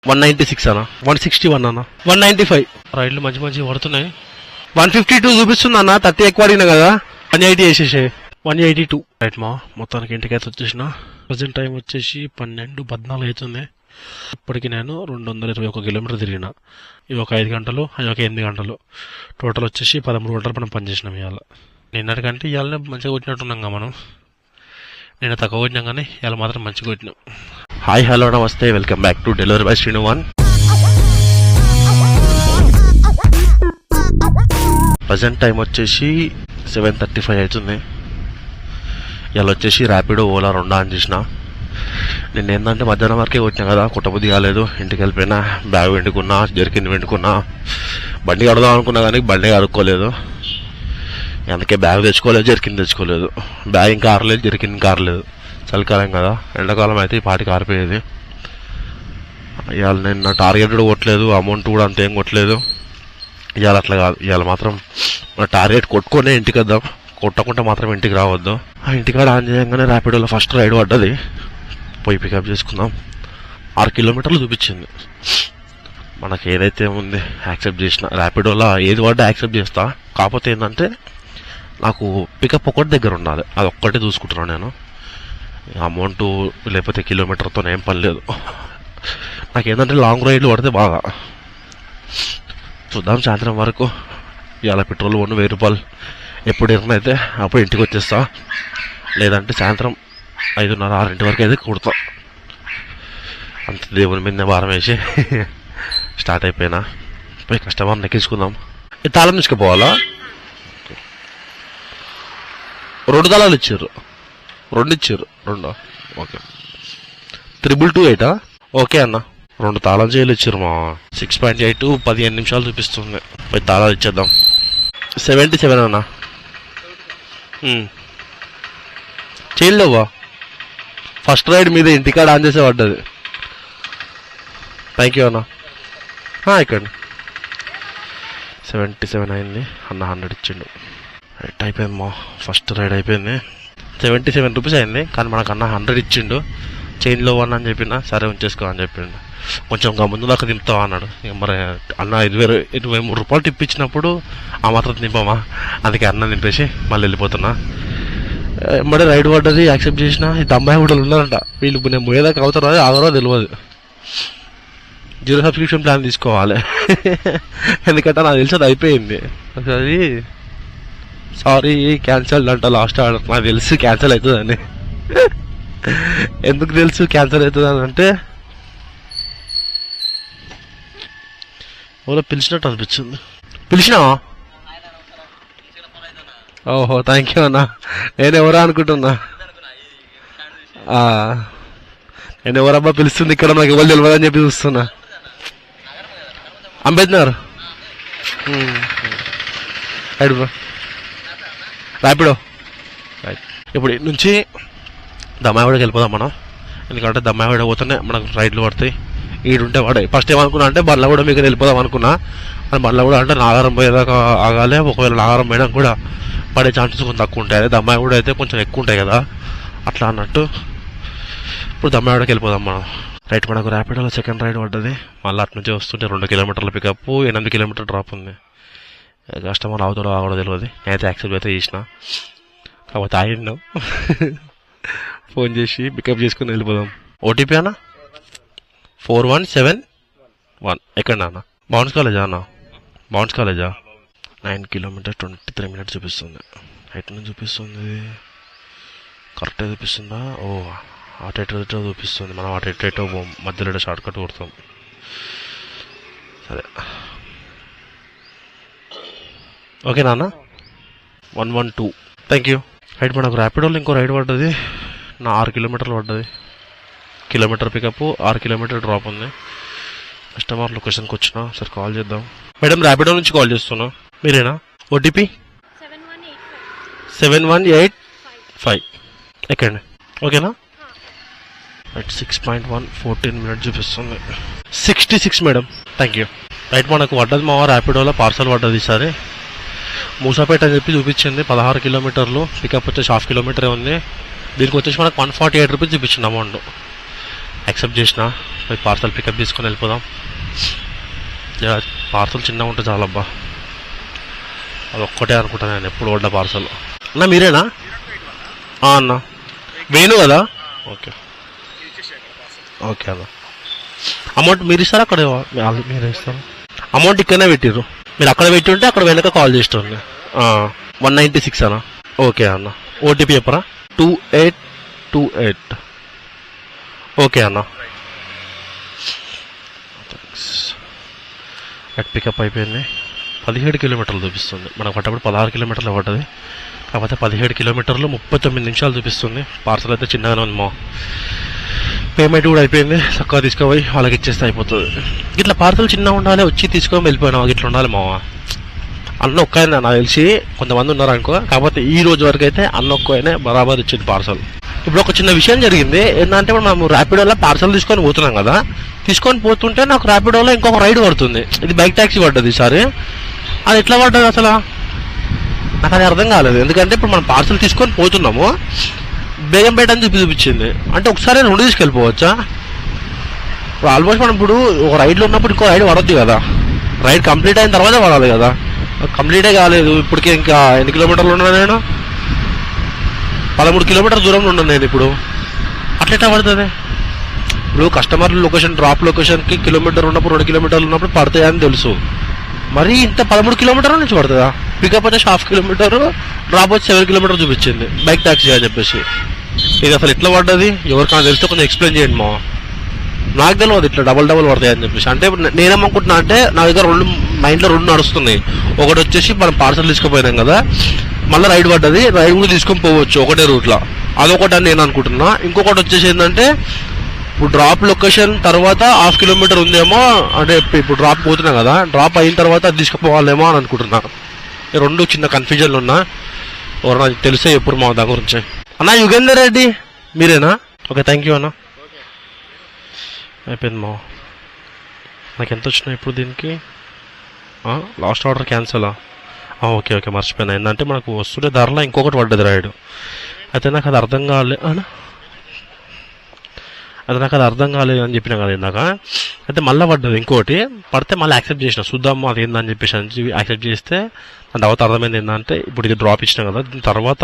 196 అన్న, 161 అన్న, 195. రైడ్లు మంచి మంచి పడుతున్నాయి. 152 చూపిస్తుంది అన్న, 30 ఎక్కువ అడిగినా కదా, 180 వేసేసే, 182. రైట్ మా మొత్తానికి ఇంటికైతే వచ్చేసిన. ప్రజెంట్ టైం వచ్చేసి 12:14 అవుతుంది. ఇప్పటికి నేను 221 కిలోమీటర్ తిరిగిన. ఇవి ఒక 5 గంటలు, అవి ఒక 8 గంటలు, టోటల్ వచ్చేసి 13 గంటలు మనం పనిచేసినాం ఇవాళ. నిన్నటికంటే ఇవాళ మంచిగా కొట్టినట్టున్నాం కదా మనం. నేను తక్కువ కొట్టినాం కానీ ఇవాళ మాత్రం మంచిగా కొట్టినాం. హాయ్ హలో నమస్తే, welcome back to delivery by Srinu 1. Present time వచ్చేసి 7:35 అవుతుంది. ఇవాళ వచ్చేసి ర్యాపిడో ఓలా 2 ఆన్ చేసిన. నేను ఏంటంటే మధ్యాహ్నం వరకే కొట్టినా కదా, కుట్టబుద్ధి కాలేదు, ఇంటికి వెళ్ళిపోయినా. బ్యాగ్ వెండుకున్నా, జర్కిన్ వెండుకున్నా, బండి కడదాం అనుకున్నా కానీ బండి కడుక్కోలేదు. అందుకే బ్యాగ్ తెచ్చుకోలేదు, జర్కిన్ తెచ్చుకోలేదు. బ్యాగ్ ఇంకా ఆరలేదు, జర్కిన్ ఇంకా ఆరలేదు. చలికాలం కదా, ఎండాకాలం అయితే ఈ పాటికి ఆరిపోయేది. ఇవాళ నేను నా టార్గెట్ కూడా కొట్టలేదు, అమౌంట్ కూడా అంతేం కొట్టలేదు. ఇవాళ అట్లా కాదు, ఇవాళ మాత్రం నా టార్గెట్ కొట్టుకునే ఇంటికి వద్దాం, కొట్టకుండా మాత్రం ఇంటికి రావద్దు. ఆ ఇంటికాడ ఆన్ చేయగానే ర్యాపిడోలో ఫస్ట్ రైడ్ పడ్డది. పోయి పికప్ చేసుకుందాం. 6 కిలోమీటర్లు చూపించింది. మనకి ఏదైతే ఉంది యాక్సెప్ట్ చేసిన. ర్యాపిడోలో ఏది పడ్డా యాక్సెప్ట్ చేస్తా. కాకపోతే ఏంటంటే నాకు పికప్ ఒకటి దగ్గర ఉండాలి, అది ఒక్కటే చూసుకుంటున్నాను నేను. అమౌంట్ లేకపోతే కిలోమీటర్తో ఏం పని లేదు. నాకు ఏంటంటే లాంగ్ రైడ్లు పడితే బాగా. చూద్దాం సాయంత్రం వరకు. ఇవాళ పెట్రోల్ 1000 రూపాయలు. ఎప్పుడు ఎర్నైతే అప్పుడు ఇంటికి వచ్చేస్తా, లేదంటే సాయంత్రం 5:30, 6 వరకు అయితే కుడతా. అంత దేవుని మీద భారం వేసి స్టార్ట్ అయిపోయినా. పోయి కస్టమర్ని ఎక్కించుకుందాం. ఈ తాళం తీసుకుపోవాలా? 2 తాళాలు ఇచ్చారు, 2 ఇచ్చారు. 2 ఓకే. 228 ఓకే అన్న. 2 తాళం చేయలు ఇచ్చారు మా. 6.8 15 నిమిషాలు చూపిస్తుంది. పోయి తాళాలు ఇచ్చేద్దాం. 77 అన్న. చేయలేవా? ఫస్ట్ రైడ్ మీద ఇంటికాడ ఆన్ చేసే పడ్డది. థ్యాంక్ యూ అన్న. ఇక్కడ 77 అయింది అన్న. 100 ఇచ్చిండు. రైట్ అయిపోయింది మా, ఫస్ట్ రైడ్ అయిపోయింది. 77 రూపీస్ అయింది, కానీ మనకు అన్న 100 ఇచ్చిండు. చైన్లో 1 అని చెప్పిన, సరే ఉంచేసుకో అని చెప్పిండు. కొంచెం ఇంకా ముందు దాకా దింపుతావా అన్నాడు. మరి అన్న 23 రూపాయలు టిప్ ఇచ్చినప్పుడు ఆ మాత్రం దింపమా? అందుకే అన్న దింపేసి మళ్ళీ వెళ్ళిపోతున్నా. మరి రైడ్ పడ్డది, యాక్సెప్ట్ చేసిన. ఈ అమ్మాయి కూడా ఉన్నారంట. వీళ్ళు నేను పోయేదాకా అవుతారో ఆగరో తెలియదు. 0 సబ్స్క్రిప్షన్ ప్లాన్ తీసుకోవాలి. ఎందుకంటే నాకు తెలిసి అది అయిపోయింది. అది సారీ క్యాన్సల్ అంట లాస్ట్ ఆర్డర్. నాకు తెలుసు క్యాన్సల్ అవుతుందని. ఎందుకు తెలుసు క్యాన్సల్ అవుతుందని అంటే ఎవరో పిలిచినట్టు అనిపించింది. పిలిచినావా? ఓహో థ్యాంక్ యూ అన్న. నేను ఎవరా అనుకుంటున్నా. నేను ఎవరబ్బా పిలుస్తుంది ఇక్కడ, నాకు ఎవరు తెలియదు అని చెప్పి చూస్తున్నా. Ambedkar right bro, Rapido right. ఇప్పుడు నుంచి దమ్మాయివాడకి వెళ్ళిపోదాం మనం. ఎందుకంటే దమ్మాయివాడ పోతేనే మనకు రైడ్లు పడతాయి. ఈడుంటే పడాయి. ఫస్ట్ ఏమనుకున్నా అంటే బండ్ల కూడా మీకు వెళ్ళిపోదాం అనుకున్నా. కానీ బండ్ల కూడా అంటే నాగారం పోయేదాకా ఆగాలి. ఒకవేళ నాగారం పోయినా కూడా పడే ఛాన్సెస్ కొంచెం తక్కువ ఉంటాయి. అదే దమ్మాయివాడ అయితే కొంచెం ఎక్కువ ఉంటాయి కదా, అట్లా అన్నట్టు. ఇప్పుడు దమ్మాయివాడకి వెళ్ళిపోదాం మనం. రైట్, మనకు ర్యాపిడోలో సెకండ్ రైడ్ పడ్డది. మళ్ళీ అటు నుంచి వస్తుంటే 2 కిలోమీటర్ల పికప్, 8 కిలోమీటర్ డ్రాప్ ఉంది. కస్టమర్ ఆగుతాడో ఆగడో తెలియదు. నేనైతే యాక్సెప్ట్ అయితే చేసిన, కాకపోతే ఆగిండు. ఫోన్ చేసి పికప్ చేసుకుని వెళ్ళిపోదాం. ఓటీపీ అన్న 4171. ఎక్కడ అన్న? బౌన్స్ కాలేజా అన్న? బౌన్స్ కాలేజా? 9 కిలోమీటర్ 23 మినిట్స్ చూపిస్తుంది. ఎటు నుంచి చూపిస్తుంది? కరెక్ట్గా చూపిస్తుందా? ఓ అటెటో చూపిస్తుంది. మనం అటెటో మధ్యలో షార్ట్ కట్ కొడతాం. సరే ఓకే నాన్న. 112 థ్యాంక్ యూ. రైట్, మనకు ర్యాపిడోలో ఇంకో రైడ్ పడ్డది. నా 6 కిలోమీటర్లు పడ్డది. కిలోమీటర్ పికప్, 6 కిలోమీటర్ డ్రాప్ ఉంది. కస్టమర్ లొకేషన్కి వచ్చినా సరే కాల్ చేద్దాం. మేడం ర్యాపిడో నుంచి కాల్ చేస్తున్నా, మీరేనా? ఓటీపీ 7185. ఎక్కండి ఓకేనా? రైట్ 6.1 14 మినిట్స్ చూపిస్తుంది. 66 మేడం థ్యాంక్ యూ. రైట్, మనకు పడ్డది మా ర్యాపిడోలో పార్సల్ పడ్డది. సరే మూసాపేట అని చెప్పి చూపించింది. 16 కిలోమీటర్లు. పికప్ వచ్చేసి 1/2 కిలోమీటరే ఉంది. దీనికి వచ్చేసి మనకు 148 రూపీస్ చూపించింది అమౌంట్. యాక్సెప్ట్ చేసిన పార్సల్ పికప్ తీసుకొని వెళ్ళిపోదాం. పార్సల్ చిన్నగా ఉంటే చాలబ్బా, అది ఒక్కటే అనుకుంటాను నేను ఎప్పుడు పడ్డ పార్సల్. అన్న మీరేనా? అన్న వేణు కదా? ఓకే ఓకే అన్న. అమౌంట్ మీరు ఇస్తారా అక్కడ మీరు ఇస్తారా? అమౌంట్ ఇక్కడనే పెట్టిర్రు, మీరు అక్కడ పెట్టి ఉంటే అక్కడ వెనక కాల్ చేస్తుంది. 196 అన్న. ఓకే అన్న. ఓటీపీ చెప్పరా? 2828. ఓకే అన్న. పికప్ అయిపోయింది. 17 కిలోమీటర్లు చూపిస్తుంది. మనకు పట్టప్పుడు 16 కిలోమీటర్లు పడ్డది, కాకపోతే 17 కిలోమీటర్లు 39 నిమిషాలు చూపిస్తుంది. పార్సల్ అయితే చిన్నగానే ఉంది. మా పేమెంట్ కూడా అయిపోయింది. చక్కగా తీసుకుపోయి వాళ్ళకి ఇచ్చేస్తే అయిపోతుంది. ఇట్లా పార్సల్ చిన్నగా ఉండాలి, వచ్చి తీసుకొని వెళ్ళిపోయినా ఇట్లా ఉండాలి మావా. అన్న ఒక్క నాకు తెలిసి కొంతమంది ఉన్నారు అనుకో, కాకపోతే ఈ రోజు వరకు అయితే అన్న ఒక్కనే బరాబర్ ఇచ్చింది పార్సల్. ఇప్పుడు ఒక చిన్న విషయం జరిగింది ఏంటంటే, ఇప్పుడు మనం ర్యాపిడోలో పార్సల్ తీసుకొని పోతున్నాం కదా, తీసుకొని పోతుంటే నాకు ర్యాపిడోలో ఇంకొక రైడ్ పడుతుంది. ఇది బైక్ ట్యాక్సీ పడ్డది ఈసారి. అది ఎట్లా పడ్డది అసలు నాకు అది అర్థం కాలేదు. ఎందుకంటే ఇప్పుడు మనం పార్సల్ తీసుకొని పోతున్నాము, బేగంపేట అని చూపించింది. అంటే ఒకసారి 2 తీసుకెళ్ళిపోవచ్చా? ఇప్పుడు ఆల్మోస్ట్ మనం ఇప్పుడు ఒక రైడ్లో ఉన్నప్పుడు ఇంకో రైడ్ పడద్దు కదా, రైడ్ కంప్లీట్ అయిన తర్వాత పడాలి కదా. కంప్లీటే కాలేదు. ఇప్పటికే ఇంకా ఎన్ని కిలోమీటర్లు ఉన్నాను నేను? 13 కిలోమీటర్ల దూరంలో ఉన్నాను నేను ఇప్పుడు. అట్లా పడుతుంది. ఇప్పుడు కస్టమర్ లొకేషన్, డ్రాప్ లొకేషన్కి కిలోమీటర్ ఉన్నప్పుడు 2 కిలోమీటర్లు ఉన్నప్పుడు పడతాయని తెలుసు. మరి ఇంత 13 కిలోమీటర్ల నుంచి పడుతుందా? పికప్ వచ్చేసి 1/2 కిలోమీటర్, డ్రాప్ వచ్చి 7 కిలోమీటర్ చూపించింది బైక్ ట్యాక్సీ అని చెప్పేసి. ఇది అసలు ఎట్లా పడ్డది? ఎవరికైనా తెలిస్తే కొంచెం ఎక్స్ప్లెయిన్ చేయండి మా. నాకు తెలియదు ఇట్లా డబల్ పడతాయి అని చెప్పేసి. అంటే నేనేమనుకుంటున్నా అంటే, నా దగ్గర మైండ్లో 2 నడుస్తున్నాయి. ఒకటి వచ్చేసి మనం పార్సల్ తీసుకుపోయినాం కదా, మళ్ళీ రైడ్ పడ్డది, రైడ్ కూడా తీసుకొని పోవచ్చు ఒకటే రూట్లో, అదొకటి అని నేను అనుకుంటున్నా. ఇంకొకటి వచ్చేసి ఏంటంటే, ఇప్పుడు డ్రాప్ లొకేషన్ తర్వాత 1/2 కిలోమీటర్ ఉందేమో, అంటే ఇప్పుడు డ్రాప్ పోతున్నా కదా, డ్రాప్ అయిన తర్వాత అది తీసుకుపోవాలేమో అని అనుకుంటున్నా. ఈ 2 చిన్న కన్ఫ్యూజన్లు ఉన్నా. ఎవరన్నా తెలిసే ఎప్పుడు మా దాని గురించి. అన్న యుగేందర్ రెడ్డి మీరేనా? ఓకే థ్యాంక్ యూ అన్న. అయిపోయింది మా. నాకు ఎంత వచ్చినాయి ఇప్పుడు దీనికి? లాస్ట్ ఆర్డర్ క్యాన్సలా? ఓకే ఓకే మర్చిపోయినా. ఏంటంటే మనకు వస్తుంటే ధరలో ఇంకొకటి పడ్డది రైడ్. అయితే నాకు అది అర్థం కాలేదు అని చెప్పినా కదా ఇందాక. అయితే మళ్ళీ పడ్డది ఇంకోటి, పడితే మళ్ళీ యాక్సెప్ట్ చేసిన, చూద్దాము అది ఏందని చెప్పేసి యాక్సెప్ట్ చేస్తే దాని తర్వాత అర్థమైంది ఏంటంటే, ఇప్పుడు ఇది డ్రాప్ ఇచ్చినా కదా, దీని తర్వాత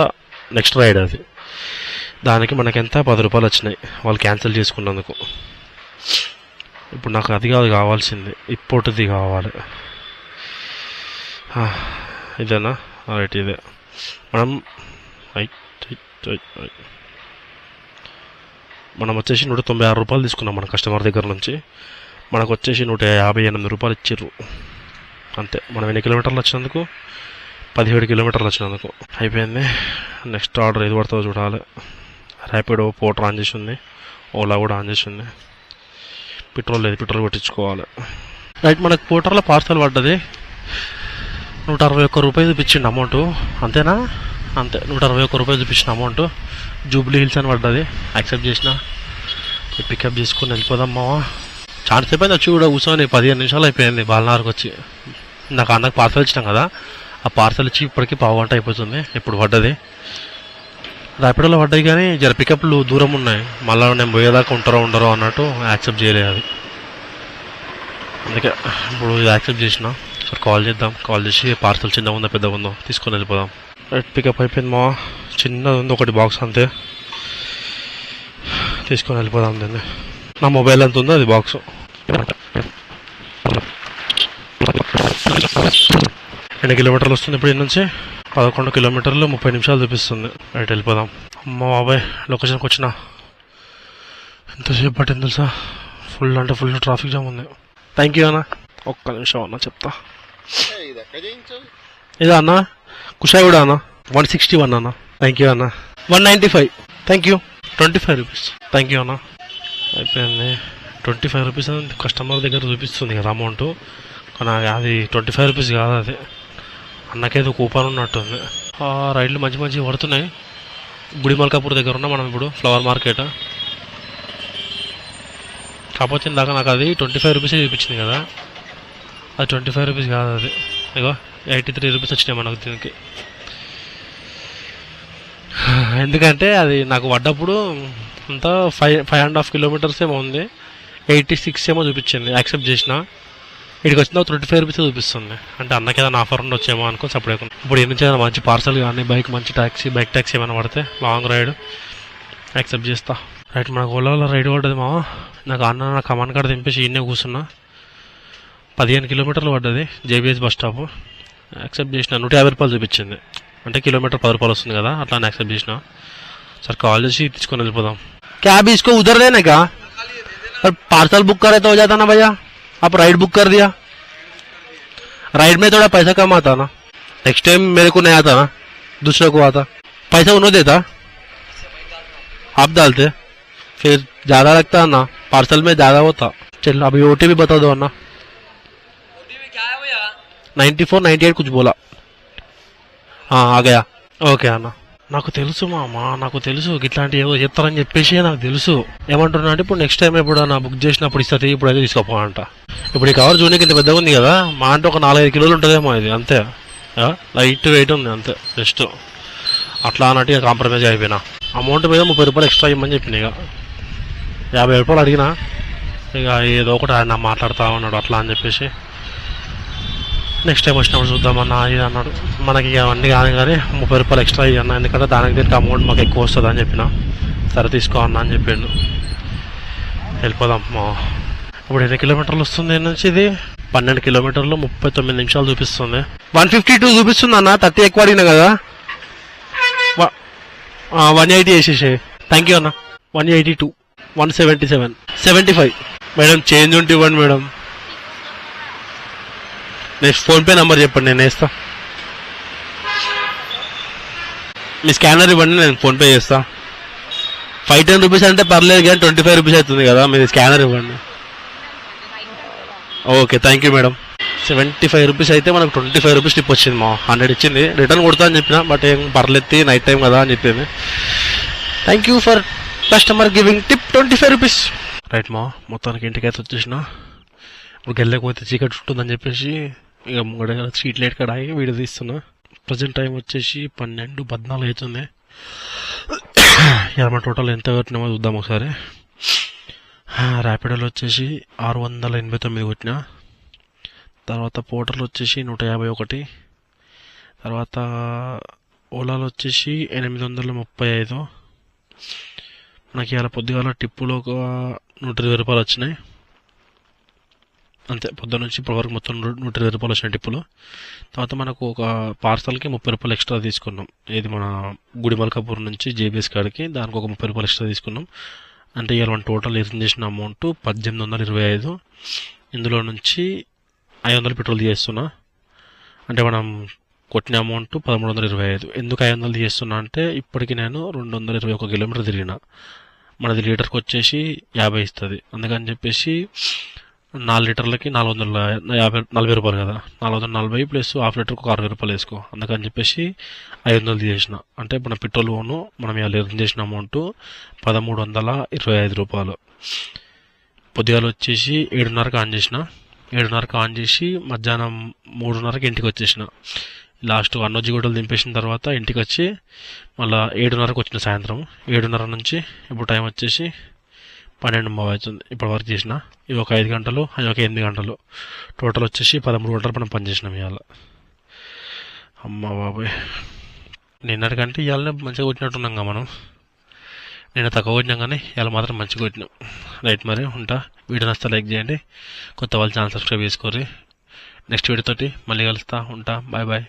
నెక్స్ట్ రైడ్ అది. దానికి మనకెంత 10 రూపాయలు వచ్చినాయి వాళ్ళు క్యాన్సిల్ చేసుకున్నందుకు. ఇప్పుడు నాకు అది కాదు కావాల్సింది, ఇప్పటిది కావాలి. ఇదేనా? రైట్ ఇదే. మనం వచ్చేసి 196 రూపాయలు తీసుకున్నాం మన కస్టమర్ దగ్గర నుంచి. మనకు వచ్చేసి 158 రూపాయలు ఇచ్చిర్రు అంతే. మనం ఎన్ని కిలోమీటర్లు వచ్చినందుకు? 17 కిలోమీటర్లు వచ్చినందుకు. అయిపోయింది. నెక్స్ట్ ఆర్డర్ ఏది పడుతుందో చూడాలి. ర్యాపిడో పోర్టర్ ఆన్ చేసి ఉంది, ఓలా కూడా ఆన్ చేసి ఉంది. పెట్రోల్ లేదు, పెట్రోల్ కొట్టించుకోవాలి. రైట్, మనకు పోర్టర్లో పార్సల్ పడ్డది. 161 రూపాయలు చూపించింది అమౌంట్. అంతేనా? అంతే, 161 రూపాయలు చూపించిన అమౌంట్. జూబ్లీ హిల్స్ అని పడ్డది. యాక్సెప్ట్ చేసిన, పికప్ చేసుకుని వెళ్ళిపోదాం మావా. చాలా సేపు అయింది వచ్చి కూడా కూర్చొని, 15 నిమిషాలు అయిపోయింది బాలనార్కి వచ్చి. నాకు అన్నకు పార్సల్ ఇచ్చినాం కదా, ఆ పార్సల్ ఇచ్చి ఇప్పటికీ 1/2 గంట అయిపోతుంది. ఇప్పుడు పడ్డది. ర్యాపిడోలో పడ్డాయి కానీ జర పికప్లు దూరం ఉన్నాయి. మళ్ళీ నేను పోయేదాకా ఉంటారో ఉండరో అన్నట్టు యాక్సెప్ట్ చేయలేదు అది. అందుకే ఇప్పుడు యాక్సెప్ట్ చేసిన. సరే కాల్ చేద్దాం, కాల్ చేసి పార్సల్ చిన్నగా ఉందో పెద్దగా ఉందో తీసుకొని వెళ్ళిపోదాం. రైట్, పికప్ అయిపోయింది మా. చిన్నది ఉంది ఒకటి బాక్స్, అంతే. తీసుకొని వెళ్ళిపోదాం. దాన్ని నా మొబైల్ ఎంత ఉందో అది బాక్స్. ఎన్ని కిలోమీటర్లు వస్తుంది ఇప్పుడు ఈ నుంచి? 11 కిలోమీటర్లు 30 నిమిషాలు చూపిస్తుంది. రైట్, వెళ్ళిపోదాం. అమ్మ బాబాయ్, లొకేషన్కి వచ్చిన ఎంతసేపు పట్టింది తెలుసా? ఫుల్ అంటే ఫుల్ ట్రాఫిక్ జామ్ ఉంది. థ్యాంక్ యూ అన్న. ఒక్క నిమిషం అన్న చెప్తా. ఇదా అన్న? కుషాయిగూడ అన్న. 161 అన్న. థ్యాంక్ యూ అన్న. 195. Thank you. 25 rupees. Thank you అన్న. అయిపోయింది. 25 రూపీస్ అని కస్టమర్ దగ్గర చూపిస్తుంది కదా అమౌంట్, కానీ అది 25 రూపీస్ కాదు. అది అన్నకేదో కూపన్ ఉన్నట్టుంది. రైళ్ళు మంచి మంచిగా పడుతున్నాయి. గుడిమల్కాపూర్ దగ్గర ఉన్నాం మనం ఇప్పుడు, ఫ్లవర్ మార్కెట్. కాకపోతే ఇందాక నాకు అది 25 రూపీసే చూపించింది కదా, అది 25 రూపీస్ కాదు. అది ఇగో 83 రూపీస్ వచ్చినాయి మనకు దీనికి. ఎందుకంటే అది నాకు పడ్డప్పుడు అంతా 5.5 కిలోమీటర్స్ ఏమో ఉంది. 86 ఏమో చూపించింది. యాక్సెప్ట్ చేసిన. ఇక్కడికి వచ్చిన 35 రూపీస్ చూపిస్తుంది. అంటే అన్నకి ఏదైనా ఆఫర్ ఉండొచ్చేమో అనుకుని సపరేట్. ఇప్పుడు ఏం నుంచి మంచి పార్సల్ కానీ మంచి బైక్ ట్యాక్సీ ఏమైనా పడితే లాంగ్ రైడ్ యాక్సెప్ట్ చేస్తా. రైట్, మనకు ఓలాలో రైడ్ పడ్డది మా. నాకు కమాన్ కాడ దింపేసి ఈయనే కూర్చున్నా. 15 కిలోమీటర్లు పడ్డది. JBS bus stop. యాక్సెప్ట్ చేసిన. 150 రూపాయలు చూపించింది. అంటే కిలోమీటర్ 10 రూపాయలు వస్తుంది కదా, అట్లా యాక్సెప్ట్ చేసిన. सर कॉल जैसे इसको नहीं पता क्या अभी इसको उधर देने का पर पार्सल बुक करे तो हो जाता ना भैया. आप राइड बुक कर दिया. राइड में थोड़ा पैसा कम आता ना. नेक्स्ट टाइम मेरे को नहीं आता ना, दूसरे को आता. पैसा उन्होंने देता, आप डालते, फिर ज्यादा लगता ना. पार्सल में ज्यादा होता. चल अभी ओटीपी बता दो ना. ओटीपी क्या है भैया? 9498 कुछ बोला. हाँ आ गया. ఓకే అన్న. నాకు తెలుసు మామ, నాకు తెలుసు ఇట్లాంటి ఏదో చెప్తారని చెప్పేసి నాకు తెలుసు. ఏమంటున్నా అంటే ఇప్పుడు నెక్స్ట్ టైం ఎప్పుడు నా బుక్ చేసినప్పుడు ఇస్తుంది, ఇప్పుడు అయితే తీసుకోపో అంట. ఇప్పుడు ఈ కవర్ జూనికి ఇంత పెద్దగా ఉంది కదా, మా అంటే ఒక 4-5 కిలోలు ఉంటుందేమో ఇది, అంతే. లైట్ వెయిట్ ఉంది అంతే, జస్ట్ అట్లా అన్నట్టు ఇక కాంప్రమైజ్ అయిపోయినా. అమౌంట్ మీద 30 రూపాయలు ఎక్స్ట్రా ఇవ్వమని చెప్పిన. ఇక 50 రూపాయలు అడిగినా, ఇక ఏదో ఒకటి ఆయన మాట్లాడుతూ ఉన్నాడు అట్లా అని చెప్పేసి నెక్స్ట్ టైం వచ్చినప్పుడు చూద్దామన్నా ఇది అన్నాడు. మనకి అవన్నీ కానీ 30 రూపాయలు ఎక్స్ట్రా ఇవ్వన్నా, ఎందుకంటే దీనికి అమౌంట్ మాకు ఎక్కువ వస్తుంది అని చెప్పిన. సరే తీసుకో అన్నా అని చెప్పిండు. వెళ్ళిపోదాం. ఇప్పుడు ఎన్ని కిలోమీటర్లు వస్తుంది నుంచి ఇది? 12 కిలోమీటర్లు 39 నిమిషాలు చూపిస్తుంది. 152 చూపిస్తుంది అన్న. 30 ఎక్కువ అడిగినా కదా. 180 వేసేసే. థ్యాంక్ యూ అన్న. 182 177 75 మేడం చేంజ్ ఉంటే ఇవ్వండి మేడం. నెక్స్ట్ ఫోన్పే నెంబర్ చెప్పండి, నేను వేస్తా. మీ స్కానర్ ఇవ్వండి, నేను ఫోన్పే చేస్తా. 5-10 రూపీస్ అంటే పర్లేదు కానీ 25 రూపీస్ అవుతుంది కదా, మీరు స్కానర్ ఇవ్వండి. Okay thank you madam. 75 rupees అయితే మనకు 25 రూపీస్ టిప్ వచ్చింది మా. 100 ఇచ్చింది. రిటర్న్ కొడతా అని చెప్పిన, బట్ ఏం పర్లేదు నైట్ టైం కదా అని చెప్పింది. Thank you for customer giving tip 25 rupees. Right మా, మొత్తానికి ఇంటికి అయితే వచ్చేసిన. ఇప్పుడు వెళ్ళకపోతే చీకటి ఉంటుందని చెప్పేసి ఇక స్ట్రీట్ లైట్ కాడ ఆగి వీడియో తీస్తున్నా. ప్రజెంట్ టైం వచ్చేసి 12:14 అవుతుంది. మన టోటల్ ఎంత కొట్టినామో చూద్దాం ఒకసారి. ర్యాపిడోలో వచ్చేసి 689 కొట్టినా. తర్వాత పోర్టర్లో వచ్చేసి 151. తర్వాత ఓలాలో వచ్చేసి 835. నాకు ఇవాళ పొద్దుగాల టిప్పులో ఒక 120 రూపాయలు వచ్చినాయి అంతే. పొద్దున్న నుంచి ఇప్పటి వరకు మొత్తం 120 రూపాయలు వచ్చినాయి టిప్పులు. తర్వాత మనకు ఒక పార్సల్కి 30 రూపాయలు ఎక్స్ట్రా తీసుకున్నాం. ఇది మన గుడిమల్కాపూర్ నుంచి జేబీఎస్ కాడికి, దానికి ఒక 30 రూపాయలు ఎక్స్ట్రా తీసుకున్నాం. అంటే ఇవాళ మన టోటల్ ఎర్న్ చేసిన అమౌంట్ 1825. ఇందులో నుంచి 500 పెట్రోల్ చేస్తున్నా. అంటే మనం కొట్టిన అమౌంట్ 1325. ఎందుకు 500 చేస్తున్నా అంటే ఇప్పటికి నేను 221 కిలోమీటర్ తిరిగిన. మనది లీటర్కి వచ్చేసి 50 ఇస్తుంది. అందుకని చెప్పేసి 4 లీటర్లకి 440 రూపాయలు కదా. 440 ప్లస్ హాఫ్ లీటర్కి 60 రూపాయలు వేసుకో. అందుకని చెప్పేసి 500 చేసిన. అంటే మన పెట్రోల్ పోను మనం ఇలా ఎర్న్ చేసిన అమౌంట్ 1325 రూపాయలు. పొద్దుగాల వచ్చేసి 7:30కి ఆన్ చేసిన. 7:30కి ఆన్ చేసి మధ్యాహ్నం 3:30కి ఇంటికి వచ్చేసిన. లాస్ట్ అన్నోజీ గొడవలు దింపేసిన తర్వాత ఇంటికి వచ్చి మళ్ళీ 7:30కి వచ్చిన సాయంత్రం. 7:30 నుంచి ఇప్పుడు టైం వచ్చేసి 12:30 అవుతుంది. ఇప్పటి వరకు చేసిన. ఇవి ఒక 5 గంటలు, అవి ఒక 8 గంటలు. టోటల్ వచ్చేసి 13 గంటలు మనం పనిచేసినాం ఇవాళ. అమ్మ బాబాయ్, నిన్నటికంటే ఇవాళ మంచిగా కొట్టినట్టున్నాం కదా మనం. నేను తక్కువ కొట్టినాం కానీ ఇవాళ మాత్రం మంచిగా కొట్టినాం. రైట్ మరి ఉంటా. వీడియో నచ్చితే లైక్ చేయండి. కొత్త వాళ్ళు ఛానల్ సబ్స్క్రైబ్ చేసుకోర్రి. నెక్స్ట్ వీడియోతోటి మళ్ళీ కలుస్తా. ఉంటా. Bye bye.